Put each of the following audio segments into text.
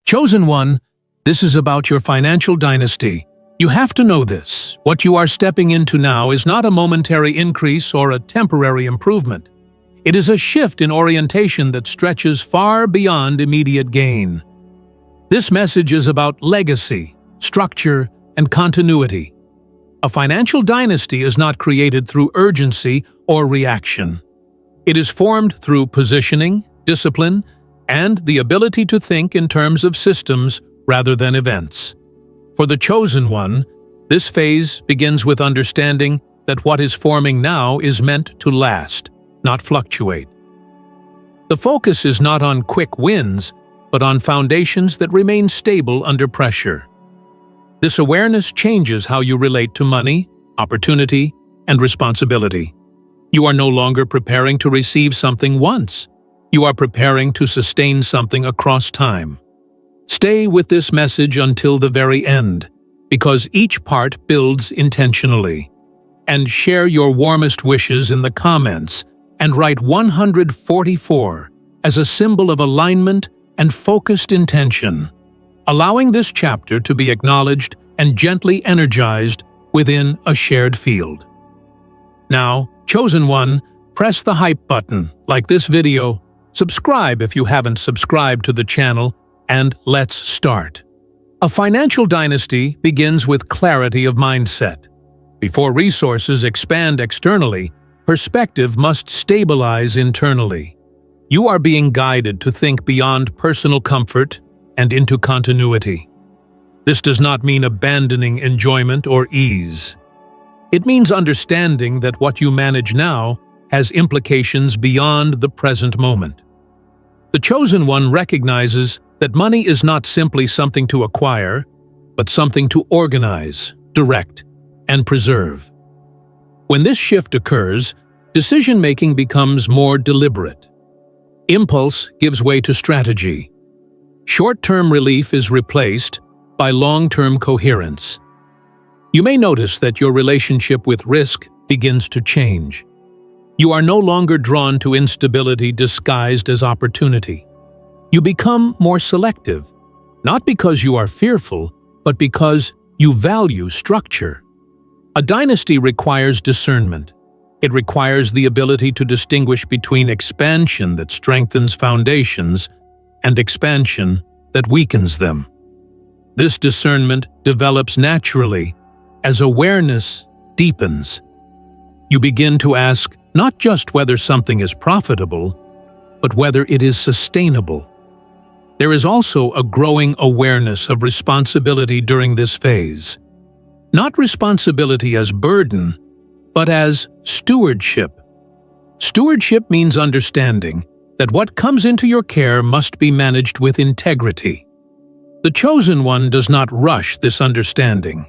Chosen one, this is about your financial dynasty. You have to know this. What you are stepping into now is not a momentary increase or a temporary improvement. It is a shift in orientation that stretches far beyond immediate gain. This message is about legacy, structure, and continuity. A financial dynasty is not created through urgency or reaction. It is formed through positioning, discipline, and the ability to think in terms of systems rather than events. For the chosen one, this phase begins with understanding that what is forming now is meant to last, not fluctuate. The focus is not on quick wins, but on foundations that remain stable under pressure. This awareness changes how you relate to money, opportunity, and responsibility. You are no longer preparing to receive something once. You are preparing to sustain something across time. Stay with this message until the very end, because each part builds intentionally. And share your warmest wishes in the comments and write 144 as a symbol of alignment and focused intention, allowing this chapter to be acknowledged and gently energized within a shared field. Now, chosen one, press the hype button, like this video, subscribe if you haven't subscribed to the channel, and let's start. A financial dynasty begins with clarity of mindset. Before resources expand externally, perspective must stabilize internally. You are being guided to think beyond personal comfort and into continuity. This does not mean abandoning enjoyment or ease. It means understanding that what you manage now has implications beyond the present moment. The chosen one recognizes that money is not simply something to acquire, but something to organize, direct, and preserve. When this shift occurs, decision-making becomes more deliberate. Impulse gives way to strategy. Short-term relief is replaced by long-term coherence. You may notice that your relationship with risk begins to change. You are no longer drawn to instability disguised as opportunity. You become more selective, not because you are fearful, but because you value structure. A dynasty requires discernment. It requires the ability to distinguish between expansion that strengthens foundations and expansion that weakens them. This discernment develops naturally as awareness deepens. You begin to ask not just whether something is profitable, but whether it is sustainable. There is also a growing awareness of responsibility during this phase. Not responsibility as burden, but as stewardship. Stewardship means understanding that what comes into your care must be managed with integrity. The chosen one does not rush this understanding.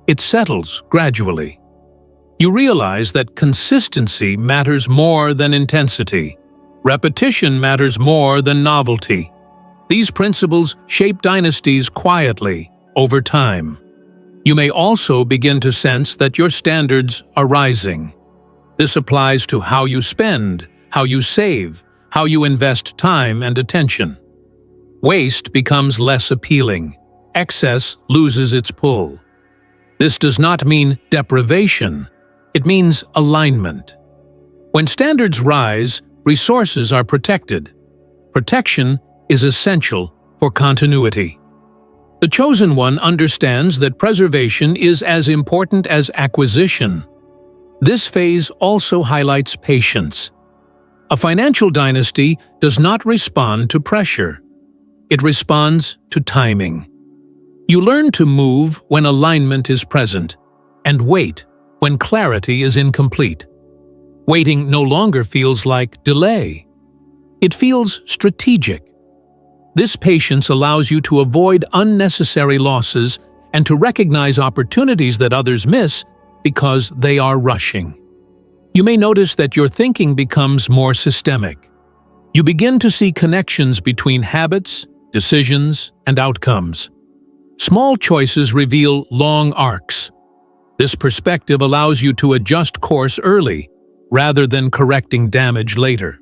It settles gradually. You realize that consistency matters more than intensity. Repetition matters more than novelty. These principles shape dynasties quietly over time. You may also begin to sense that your standards are rising. This applies to how you spend, how you save, how you invest time and attention. Waste becomes less appealing. Excess loses its pull. This does not mean deprivation. It means alignment. When standards rise, resources are protected. Protection is essential for continuity. The chosen one understands that preservation is as important as acquisition. This phase also highlights patience. A financial dynasty does not respond to pressure. It responds to timing. You learn to move when alignment is present, and wait when clarity is incomplete. Waiting no longer feels like delay. It feels strategic. This patience allows you to avoid unnecessary losses and to recognize opportunities that others miss because they are rushing. You may notice that your thinking becomes more systemic. You begin to see connections between habits, decisions, and outcomes. Small choices reveal long arcs. This perspective allows you to adjust course early, rather than correcting damage later.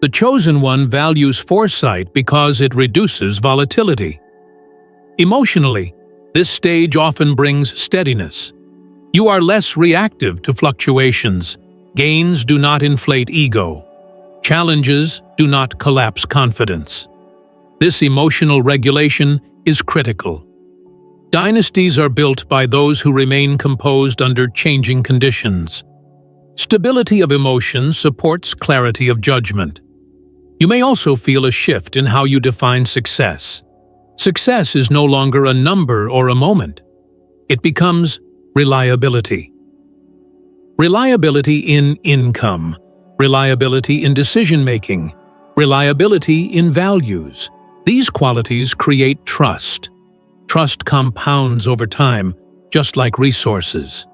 The chosen one values foresight because it reduces volatility. Emotionally, this stage often brings steadiness. You are less reactive to fluctuations. Gains do not inflate ego. Challenges do not collapse confidence. This emotional regulation is critical. Dynasties are built by those who remain composed under changing conditions. Stability of emotion supports clarity of judgment. You may also feel a shift in how you define success. Success is no longer a number or a moment. It becomes reliability. Reliability in income, reliability in decision-making, reliability in values. These qualities create trust. Trust compounds over time, just like resources.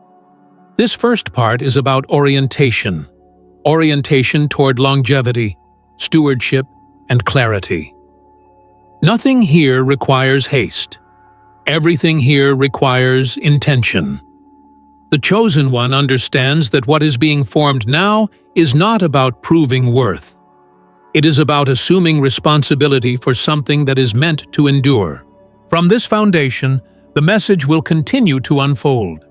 This first part is about orientation. Orientation toward longevity, stewardship, and clarity. Nothing here requires haste. Everything here requires intention. The chosen one understands that what is being formed now is not about proving worth. It is about assuming responsibility for something that is meant to endure. From this foundation, the message will continue to unfold.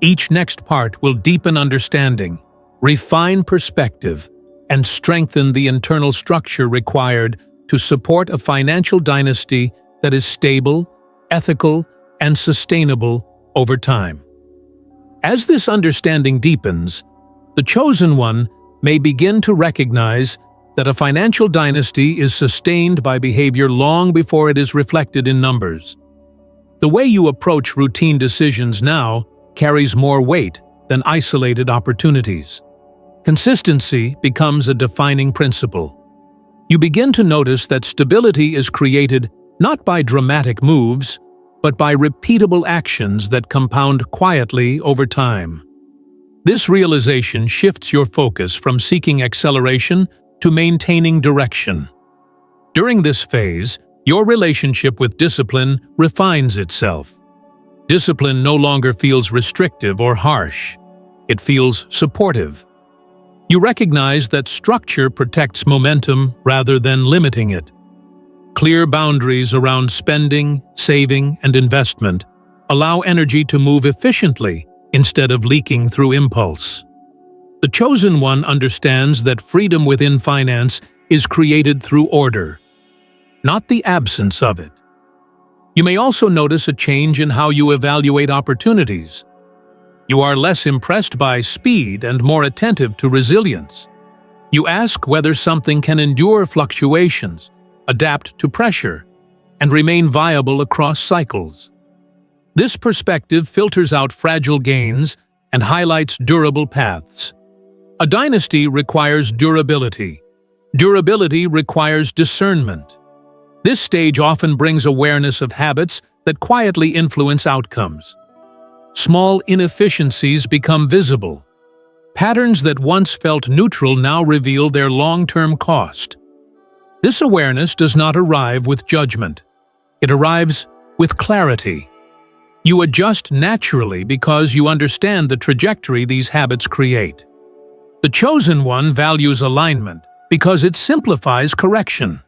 Each next part will deepen understanding, refine perspective, and strengthen the internal structure required to support a financial dynasty that is stable, ethical, and sustainable over time. As this understanding deepens, the chosen one may begin to recognize that a financial dynasty is sustained by behavior long before it is reflected in numbers. The way you approach routine decisions now carries more weight than isolated opportunities. Consistency becomes a defining principle. You begin to notice that stability is created not by dramatic moves, but by repeatable actions that compound quietly over time. This realization shifts your focus from seeking acceleration to maintaining direction. During this phase, your relationship with discipline refines itself. Discipline no longer feels restrictive or harsh. It feels supportive. You recognize that structure protects momentum rather than limiting it. Clear boundaries around spending, saving, and investment allow energy to move efficiently instead of leaking through impulse. The chosen one understands that freedom within finance is created through order, not the absence of it. You may also notice a change in how you evaluate opportunities. You are less impressed by speed and more attentive to resilience. You ask whether something can endure fluctuations, adapt to pressure, and remain viable across cycles. This perspective filters out fragile gains and highlights durable paths. A dynasty requires durability. Durability requires discernment. This stage often brings awareness of habits that quietly influence outcomes. Small inefficiencies become visible. Patterns that once felt neutral now reveal their long-term cost. This awareness does not arrive with judgment. It arrives with clarity. You adjust naturally because you understand the trajectory these habits create. The chosen one values alignment because it simplifies correction.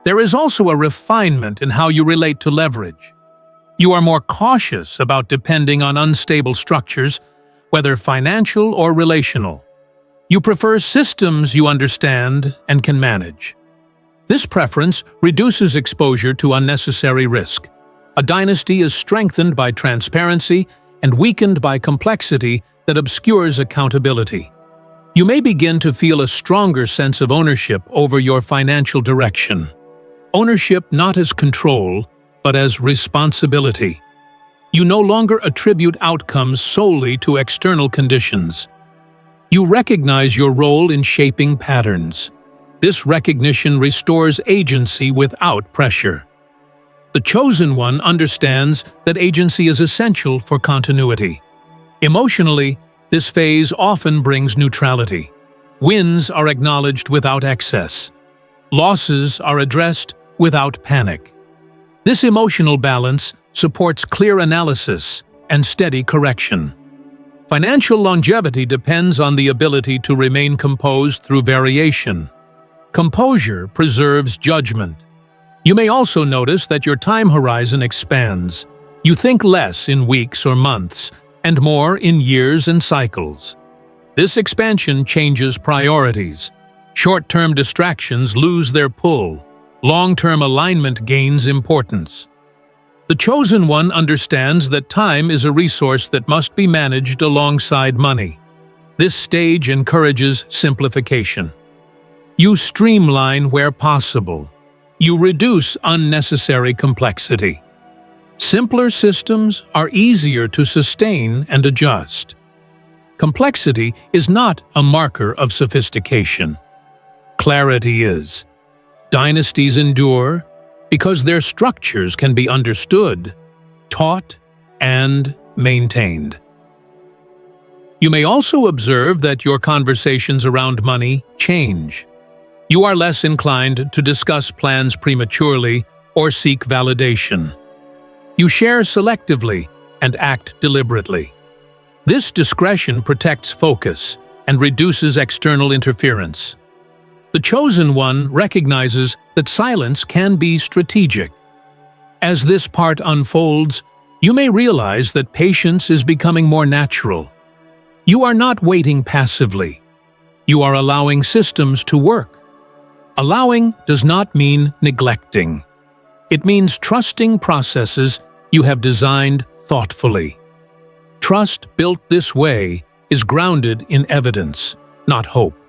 There is also a refinement in how you relate to leverage. You are more cautious about depending on unstable structures, whether financial or relational. You prefer systems you understand and can manage. This preference reduces exposure to unnecessary risk. A dynasty is strengthened by transparency and weakened by complexity that obscures accountability. You may begin to feel a stronger sense of ownership over your financial direction. Ownership not as control, but as responsibility. You no longer attribute outcomes solely to external conditions. You recognize your role in shaping patterns. This recognition restores agency without pressure. The chosen one understands that agency is essential for continuity. Emotionally, this phase often brings neutrality. Wins are acknowledged without excess. Losses are addressed without panic. This emotional balance supports clear analysis and steady correction. Financial longevity depends on the ability to remain composed through variation. Composure preserves judgment. You may also notice that your time horizon expands. You think less in weeks or months, and more in years and cycles. This expansion changes priorities. Short-term distractions lose their pull. Long-term alignment gains importance. The chosen one understands that time is a resource that must be managed alongside money. This stage encourages simplification. You streamline where possible. You reduce unnecessary complexity. Simpler systems are easier to sustain and adjust. Complexity is not a marker of sophistication. Clarity is. Dynasties endure because their structures can be understood, taught, and maintained. You may also observe that your conversations around money change. You are less inclined to discuss plans prematurely or seek validation. You share selectively and act deliberately. This discretion protects focus and reduces external interference. The chosen one recognizes that silence can be strategic. As this part unfolds, you may realize that patience is becoming more natural. You are not waiting passively. You are allowing systems to work. Allowing does not mean neglecting. It means trusting processes you have designed thoughtfully. Trust built this way is grounded in evidence, not hope.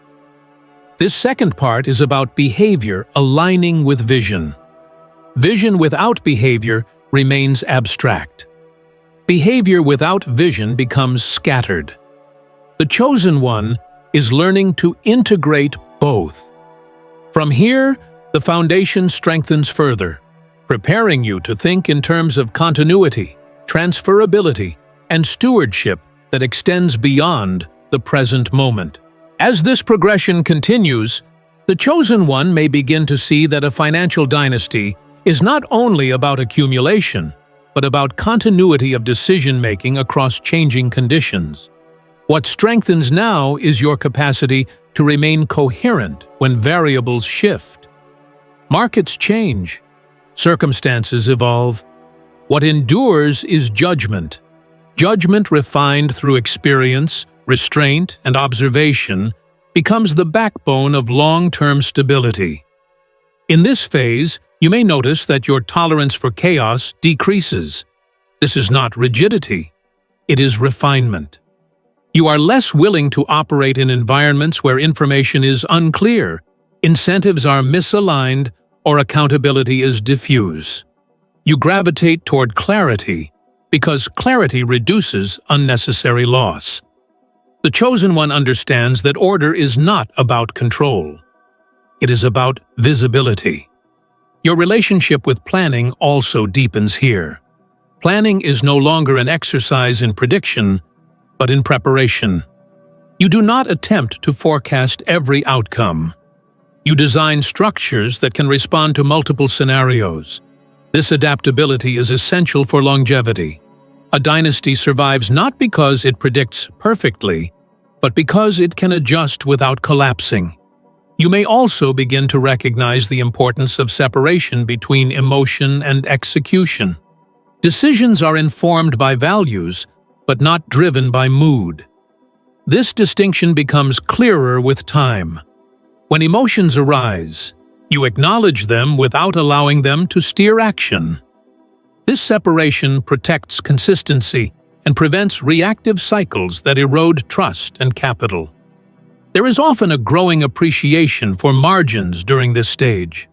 This second part is about behavior aligning with vision. Vision without behavior remains abstract. Behavior without vision becomes scattered. The chosen one is learning to integrate both. From here, the foundation strengthens further, preparing you to think in terms of continuity, transferability, and stewardship that extends beyond the present moment. As this progression continues, the chosen one may begin to see that a financial dynasty is not only about accumulation, but about continuity of decision-making across changing conditions. What strengthens now is your capacity to remain coherent when variables shift. Markets change. Circumstances evolve. What endures is judgment. Judgment refined through experience, restraint, and observation becomes the backbone of long-term stability. In this phase, you may notice that your tolerance for chaos decreases. This is not rigidity. It is refinement. You are less willing to operate in environments where information is unclear, incentives are misaligned, or accountability is diffuse. You gravitate toward clarity because clarity reduces unnecessary loss. The chosen one understands that order is not about control. It is about visibility. Your relationship with planning also deepens here. Planning is no longer an exercise in prediction, but in preparation. You do not attempt to forecast every outcome. You design structures that can respond to multiple scenarios. This adaptability is essential for longevity. A dynasty survives not because it predicts perfectly, but because it can adjust without collapsing. You may also begin to recognize the importance of separation between emotion and execution. Decisions are informed by values, but not driven by mood. This distinction becomes clearer with time. When emotions arise, you acknowledge them without allowing them to steer action. This separation protects consistency and prevents reactive cycles that erode trust and capital. There is often a growing appreciation for margins during this stage.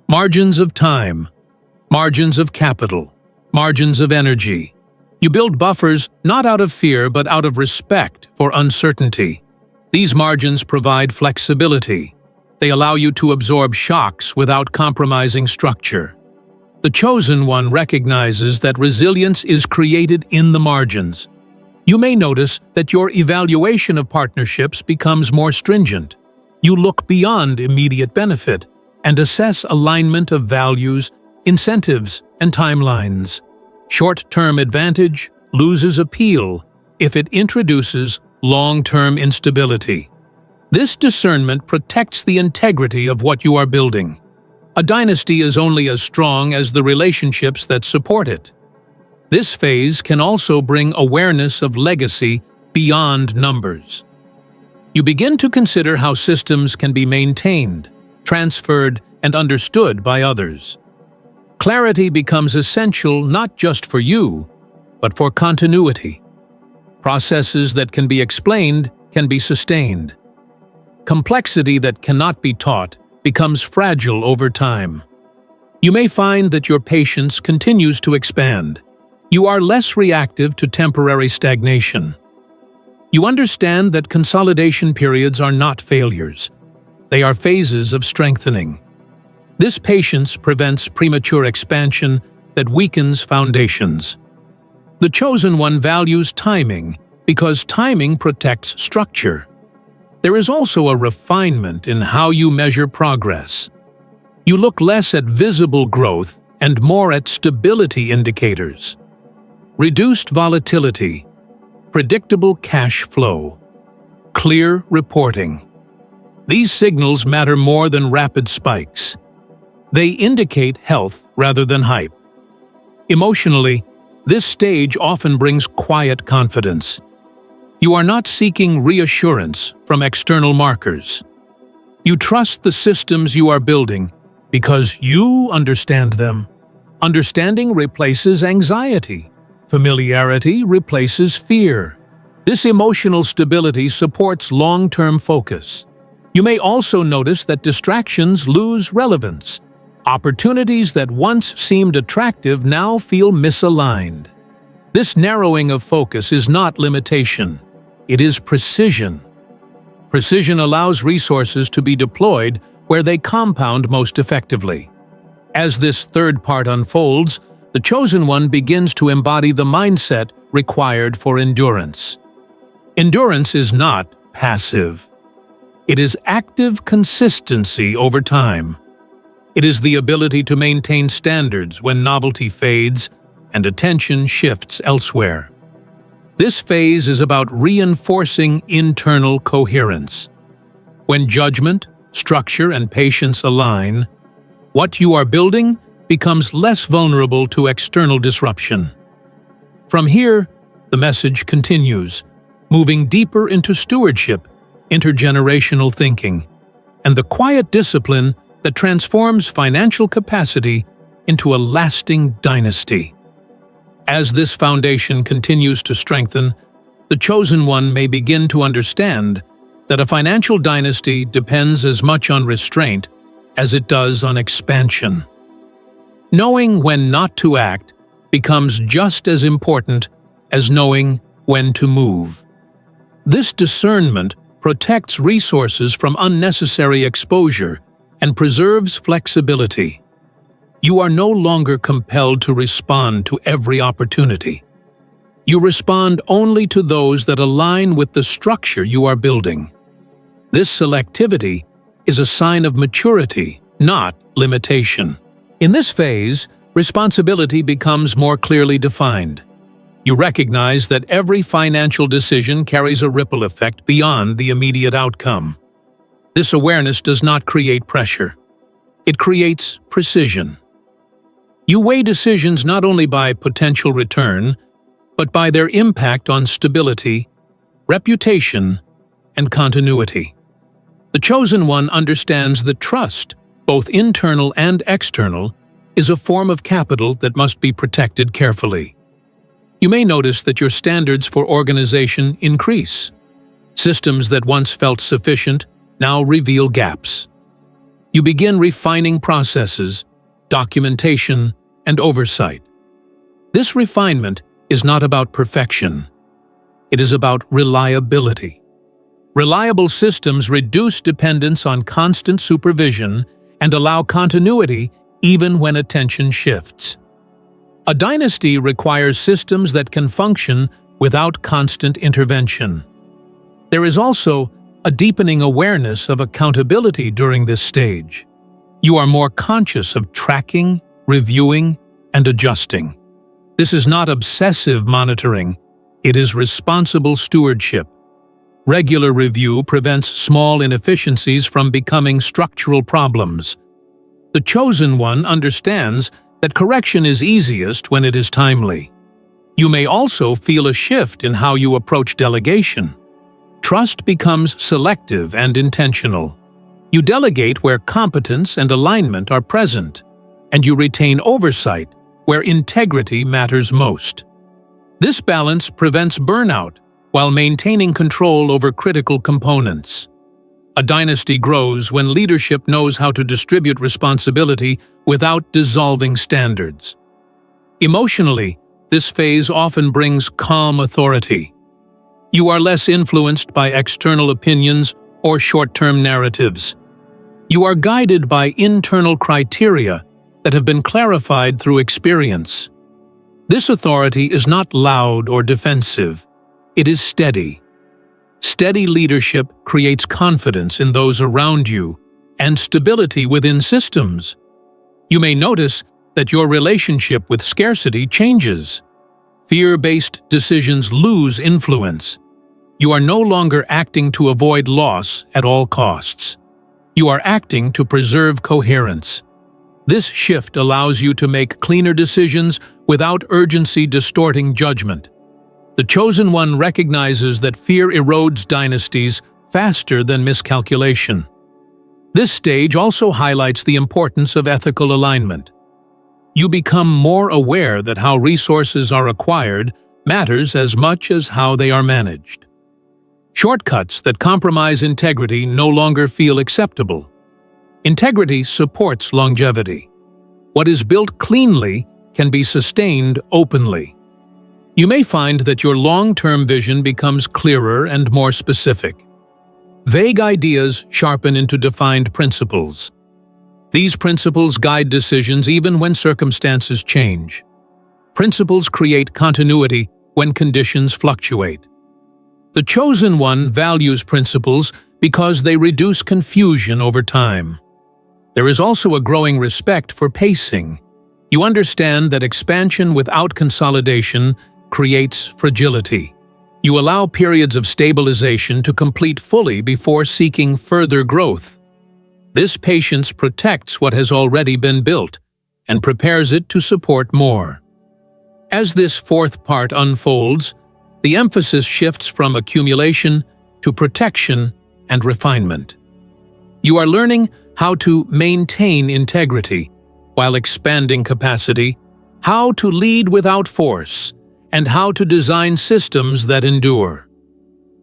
Margins of time, margins of capital, margins of energy. You build buffers not out of fear but out of respect for uncertainty. These margins provide flexibility. They allow you to absorb shocks without compromising structure. The chosen one recognizes that resilience is created in the margins. You may notice that your evaluation of partnerships becomes more stringent. You look beyond immediate benefit and assess alignment of values, incentives, and timelines. Short-term advantage loses appeal if it introduces long-term instability. This discernment protects the integrity of what you are building. A dynasty is only as strong as the relationships that support it. This phase can also bring awareness of legacy beyond numbers. You begin to consider how systems can be maintained, transferred, and understood by others. Clarity becomes essential not just for you, but for continuity. Processes that can be explained can be sustained. Complexity that cannot be taught becomes fragile over time. You may find that your patience continues to expand. You are less reactive to temporary stagnation. You understand that consolidation periods are not failures. They are phases of strengthening. This patience prevents premature expansion that weakens foundations. The chosen one values timing because timing protects structure. There is also a refinement in how you measure progress. You look less at visible growth and more at stability indicators. Reduced volatility, predictable cash flow, clear reporting. These signals matter more than rapid spikes. They indicate health rather than hype. Emotionally, this stage often brings quiet confidence. You are not seeking reassurance from external markers. You trust the systems you are building because you understand them. Understanding replaces anxiety. Familiarity replaces fear. This emotional stability supports long-term focus. You may also notice that distractions lose relevance. Opportunities that once seemed attractive now feel misaligned. This narrowing of focus is not limitation. It is precision. Precision allows resources to be deployed where they compound most effectively. As this third part unfolds, the chosen one begins to embody the mindset required for endurance. Endurance is not passive. It is active consistency over time. It is the ability to maintain standards when novelty fades and attention shifts elsewhere. This phase is about reinforcing internal coherence. When judgment, structure, and patience align, what you are building becomes less vulnerable to external disruption. From here, the message continues, moving deeper into stewardship, intergenerational thinking, and the quiet discipline that transforms financial capacity into a lasting dynasty. As this foundation continues to strengthen, the chosen one may begin to understand that a financial dynasty depends as much on restraint as it does on expansion. Knowing when not to act becomes just as important as knowing when to move. This discernment protects resources from unnecessary exposure and preserves flexibility. You are no longer compelled to respond to every opportunity. You respond only to those that align with the structure you are building. This selectivity is a sign of maturity, not limitation. In this phase, responsibility becomes more clearly defined. You recognize that every financial decision carries a ripple effect beyond the immediate outcome. This awareness does not create pressure. It creates precision. You weigh decisions not only by potential return, but by their impact on stability, reputation, and continuity. The chosen one understands that trust, both internal and external, is a form of capital that must be protected carefully. You may notice that your standards for organization increase. Systems that once felt sufficient now reveal gaps. You begin refining processes, documentation, and oversight. This refinement is not about perfection. It is about reliability. Reliable systems reduce dependence on constant supervision and allow continuity even when attention shifts. A dynasty requires systems that can function without constant intervention. There is also a deepening awareness of accountability during this stage. You are more conscious of tracking, reviewing, and adjusting. This is not obsessive monitoring, it is responsible stewardship. Regular review prevents small inefficiencies from becoming structural problems. The chosen one understands that correction is easiest when it is timely. You may also feel a shift in how you approach delegation. Trust becomes selective and intentional. You delegate where competence and alignment are present, and you retain oversight where integrity matters most. This balance prevents burnout while maintaining control over critical components. A dynasty grows when leadership knows how to distribute responsibility without dissolving standards. Emotionally, this phase often brings calm authority. You are less influenced by external opinions or short-term narratives. You are guided by internal criteria that have been clarified through experience. This authority is not loud or defensive. It is steady. Steady leadership creates confidence in those around you and stability within systems. You may notice that your relationship with scarcity changes. Fear-based decisions lose influence. You are no longer acting to avoid loss at all costs. You are acting to preserve coherence. This shift allows you to make cleaner decisions without urgency distorting judgment. The chosen one recognizes that fear erodes dynasties faster than miscalculation. This stage also highlights the importance of ethical alignment. You become more aware that how resources are acquired matters as much as how they are managed. Shortcuts that compromise integrity no longer feel acceptable. Integrity supports longevity. What is built cleanly can be sustained openly. You may find that your long-term vision becomes clearer and more specific. Vague ideas sharpen into defined principles. These principles guide decisions even when circumstances change. Principles create continuity when conditions fluctuate. The chosen one values principles because they reduce confusion over time. There is also a growing respect for pacing. You understand that expansion without consolidation creates fragility. You allow periods of stabilization to complete fully before seeking further growth. This patience protects what has already been built and prepares it to support more. As this fourth part unfolds, the emphasis shifts from accumulation to protection and refinement. You are learning how to maintain integrity while expanding capacity, how to lead without force, and how to design systems that endure.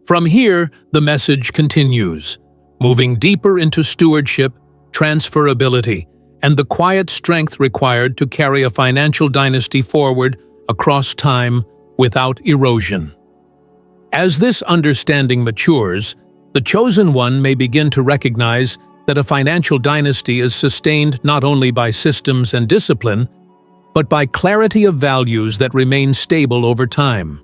From here, the message continues, moving deeper into stewardship, transferability, and the quiet strength required to carry a financial dynasty forward across time without erosion. As this understanding matures, the chosen one may begin to recognize that a financial dynasty is sustained not only by systems and discipline, but by clarity of values that remain stable over time.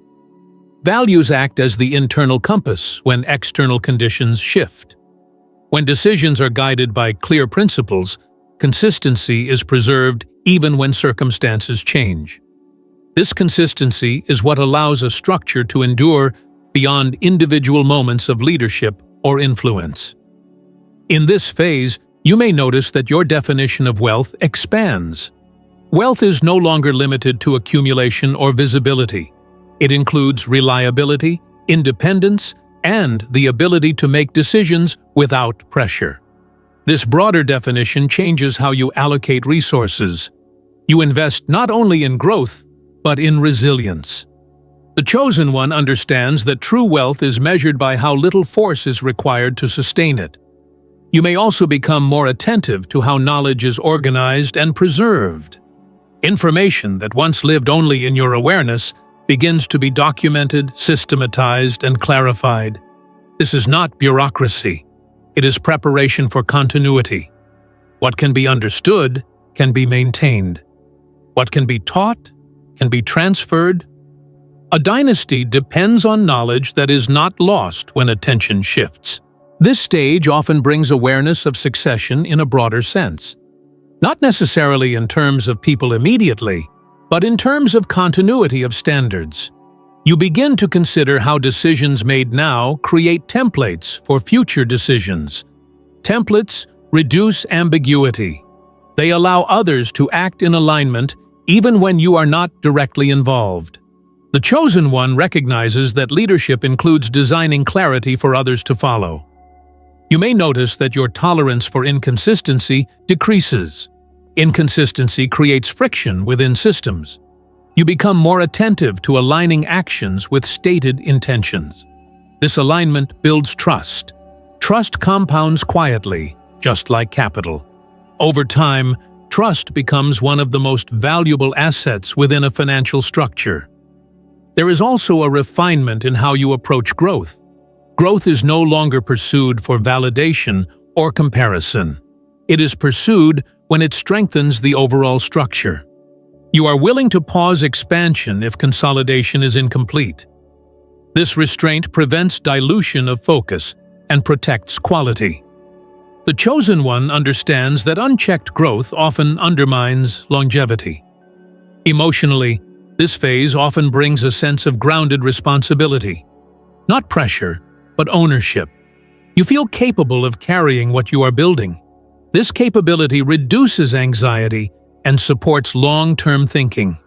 Values act as the internal compass when external conditions shift. When decisions are guided by clear principles, consistency is preserved even when circumstances change. This consistency is what allows a structure to endure beyond individual moments of leadership or influence. In this phase, you may notice that your definition of wealth expands. Wealth is no longer limited to accumulation or visibility. It includes reliability, independence, and the ability to make decisions without pressure. This broader definition changes how you allocate resources. You invest not only in growth, but in resilience. The chosen one understands that true wealth is measured by how little force is required to sustain it. You may also become more attentive to how knowledge is organized and preserved. Information that once lived only in your awareness begins to be documented, systematized, and clarified. This is not bureaucracy. It is preparation for continuity. What can be understood can be maintained. What can be taught can be transferred. A dynasty depends on knowledge that is not lost when attention shifts. This stage often brings awareness of succession in a broader sense. Not necessarily in terms of people immediately, but in terms of continuity of standards. You begin to consider how decisions made now create templates for future decisions. Templates reduce ambiguity. They allow others to act in alignment even when you are not directly involved. The chosen one recognizes that leadership includes designing clarity for others to follow. You may notice that your tolerance for inconsistency decreases. Inconsistency creates friction within systems. You become more attentive to aligning actions with stated intentions. This alignment builds trust. Trust compounds quietly, just like capital. Over time, trust becomes one of the most valuable assets within a financial structure. There is also a refinement in how you approach growth. Growth is no longer pursued for validation or comparison. It is pursued when it strengthens the overall structure. You are willing to pause expansion if consolidation is incomplete. This restraint prevents dilution of focus and protects quality. The chosen one understands that unchecked growth often undermines longevity. Emotionally, this phase often brings a sense of grounded responsibility. Not pressure, but ownership. You feel capable of carrying what you are building. This capability reduces anxiety and supports long-term thinking.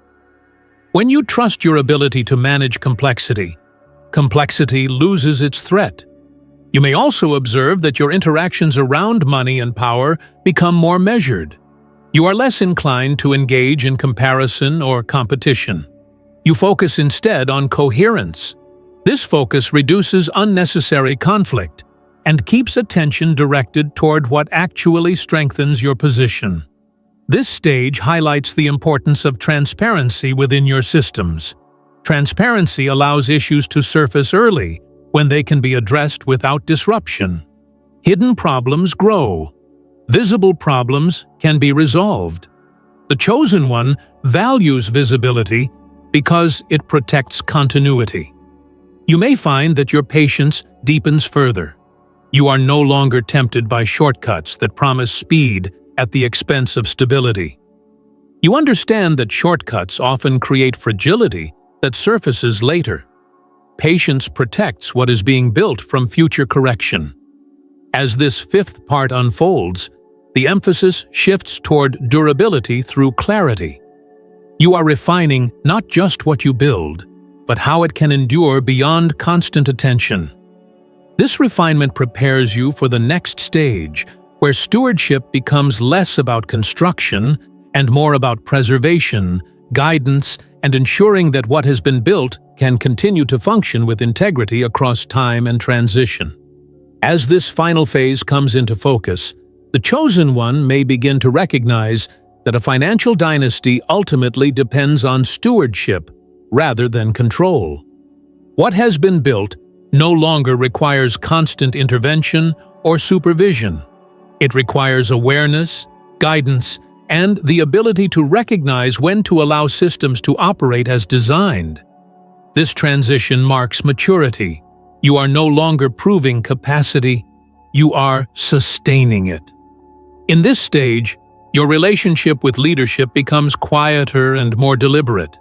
When you trust your ability to manage complexity, complexity loses its threat. You may also observe that your interactions around money and power become more measured. You are less inclined to engage in comparison or competition. You focus instead on coherence. This focus reduces unnecessary conflict and keeps attention directed toward what actually strengthens your position. This stage highlights the importance of transparency within your systems. Transparency allows issues to surface early, when they can be addressed without disruption. Hidden problems grow. Visible problems can be resolved. The chosen one values visibility because it protects continuity. You may find that your patience deepens further. You are no longer tempted by shortcuts that promise speed at the expense of stability. You understand that shortcuts often create fragility that surfaces later. Patience protects what is being built from future correction. As this fifth part unfolds, the emphasis shifts toward durability through clarity. You are refining not just what you build, but how it can endure beyond constant attention. This refinement prepares you for the next stage, where stewardship becomes less about construction and more about preservation, guidance, and ensuring that what has been built can continue to function with integrity across time and transition. As this final phase comes into focus, the chosen one may begin to recognize that a financial dynasty ultimately depends on stewardship rather than control. What has been built no longer requires constant intervention or supervision. It requires awareness, guidance, and the ability to recognize when to allow systems to operate as designed. This transition marks maturity. You are no longer proving capacity, you are sustaining it. In this stage, your relationship with leadership becomes quieter and more deliberate.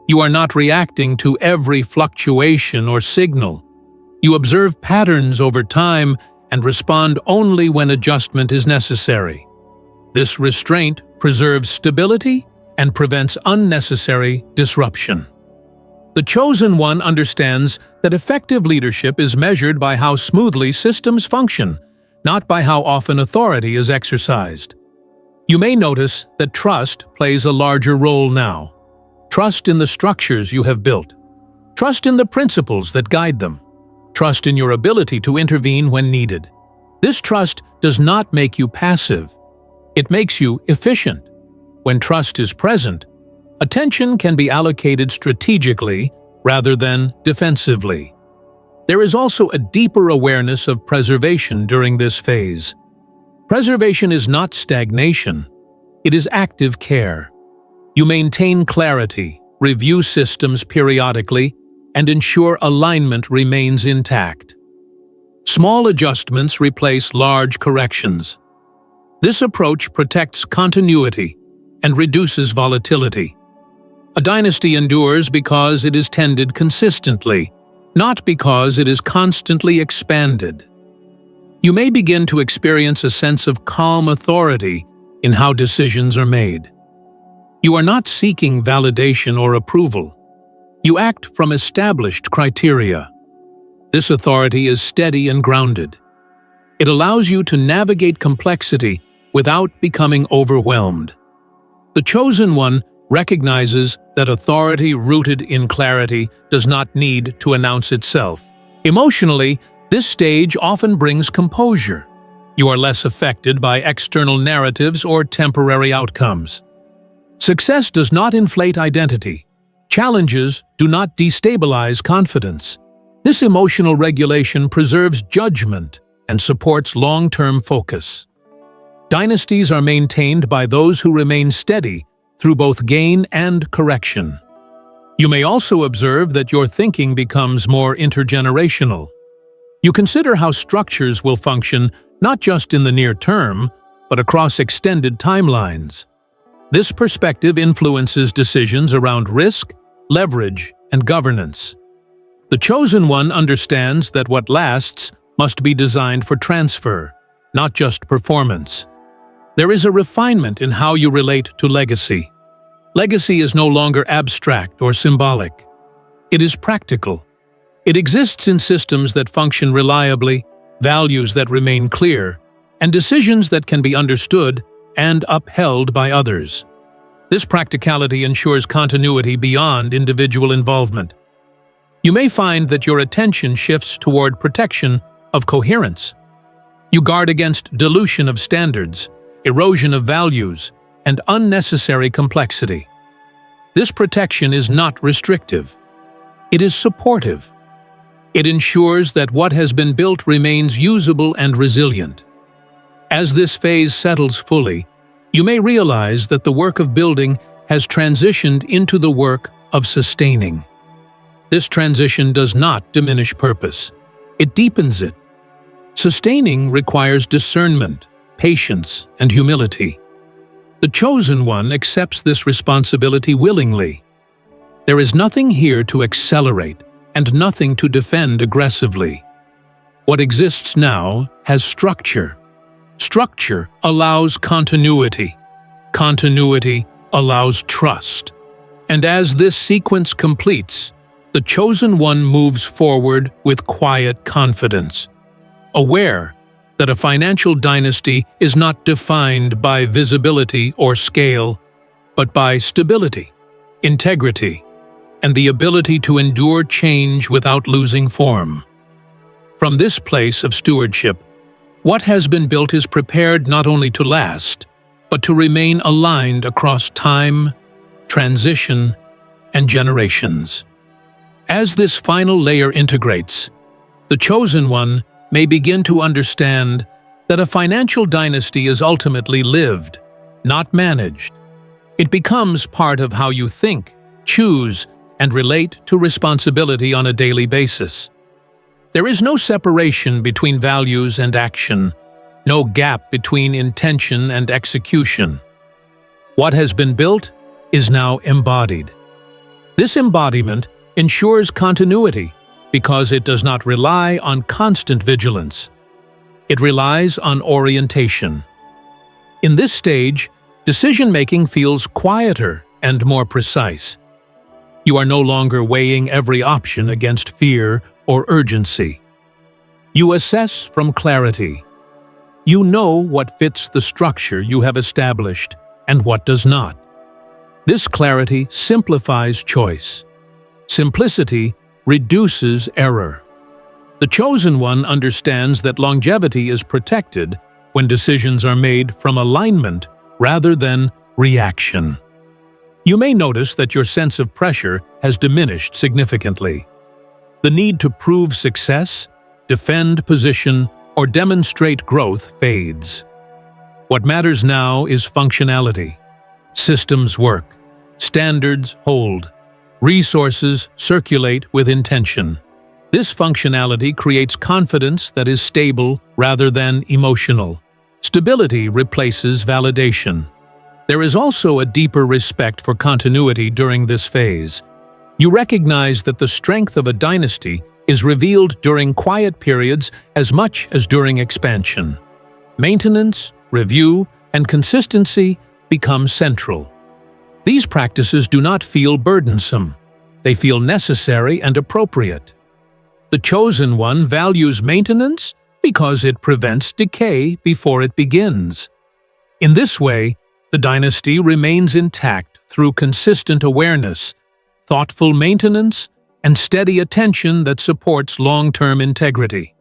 You are not reacting to every fluctuation or signal. You observe patterns over time and respond only when adjustment is necessary. This restraint preserves stability and prevents unnecessary disruption. The chosen one understands that effective leadership is measured by how smoothly systems function, not by how often authority is exercised. You may notice that trust plays a larger role now. Trust in the structures you have built. Trust in the principles that guide them. Trust in your ability to intervene when needed. This trust does not make you passive. It makes you efficient. When trust is present, attention can be allocated strategically rather than defensively. There is also a deeper awareness of preservation during this phase. Preservation is not stagnation, it is active care. You maintain clarity, review systems periodically, and ensure alignment remains intact. Small adjustments replace large corrections. This approach protects continuity and reduces volatility. A dynasty endures because it is tended consistently, not because it is constantly expanded. You may begin to experience a sense of calm authority in how decisions are made. You are not seeking validation or approval. You act from established criteria. This authority is steady and grounded. It allows you to navigate complexity without becoming overwhelmed. The chosen one recognizes that authority rooted in clarity does not need to announce itself. Emotionally, this stage often brings composure. You are less affected by external narratives or temporary outcomes. Success does not inflate identity. Challenges do not destabilize confidence. This emotional regulation preserves judgment and supports long-term focus. Dynasties are maintained by those who remain steady through both gain and correction. You may also observe that your thinking becomes more intergenerational. You consider how structures will function not just in the near term, but across extended timelines. This perspective influences decisions around risk, leverage, and governance. The chosen one understands that what lasts must be designed for transfer, not just performance. There is a refinement in how you relate to legacy. Legacy is no longer abstract or symbolic. It is practical. It exists in systems that function reliably, values that remain clear, and decisions that can be understood and upheld by others. This practicality ensures continuity beyond individual involvement. You may find that your attention shifts toward protection of coherence. You guard against dilution of standards, erosion of values, and unnecessary complexity. This protection is not restrictive. It is supportive. It ensures that what has been built remains usable and resilient. As this phase settles fully, you may realize that the work of building has transitioned into the work of sustaining. This transition does not diminish purpose. It deepens it. Sustaining requires discernment, patience, and humility. The chosen one accepts this responsibility willingly. There is nothing here to accelerate and nothing to defend aggressively. What exists now has structure. Structure allows continuity. Continuity allows trust. And as this sequence completes, the chosen one moves forward with quiet confidence, aware that a financial dynasty is not defined by visibility or scale, but by stability, integrity, and the ability to endure change without losing form. From this place of stewardship, what has been built is prepared not only to last, but to remain aligned across time, transition, and generations. As this final layer integrates, the chosen one may begin to understand that a financial dynasty is ultimately lived, not managed. It becomes part of how you think, choose, and relate to responsibility on a daily basis. There is no separation between values and action, no gap between intention and execution. What has been built is now embodied. This embodiment ensures continuity because it does not rely on constant vigilance. It relies on orientation. In this stage, decision-making feels quieter and more precise. You are no longer weighing every option against fear or urgency. You assess from clarity. You know what fits the structure you have established and what does not. This clarity simplifies choice. Simplicity reduces error. The chosen one understands that longevity is protected when decisions are made from alignment rather than reaction. You may notice that your sense of pressure has diminished significantly. The need to prove success, defend position, or demonstrate growth fades. What matters now is functionality. Systems work. Standards hold. Resources circulate with intention. This functionality creates confidence that is stable rather than emotional. Stability replaces validation. There is also a deeper respect for continuity during this phase. You recognize that the strength of a dynasty is revealed during quiet periods as much as during expansion. Maintenance, review, and consistency become central. These practices do not feel burdensome. They feel necessary and appropriate. The chosen one values maintenance because it prevents decay before it begins. In this way, the dynasty remains intact through consistent awareness, thoughtful maintenance, and steady attention that supports long-term integrity.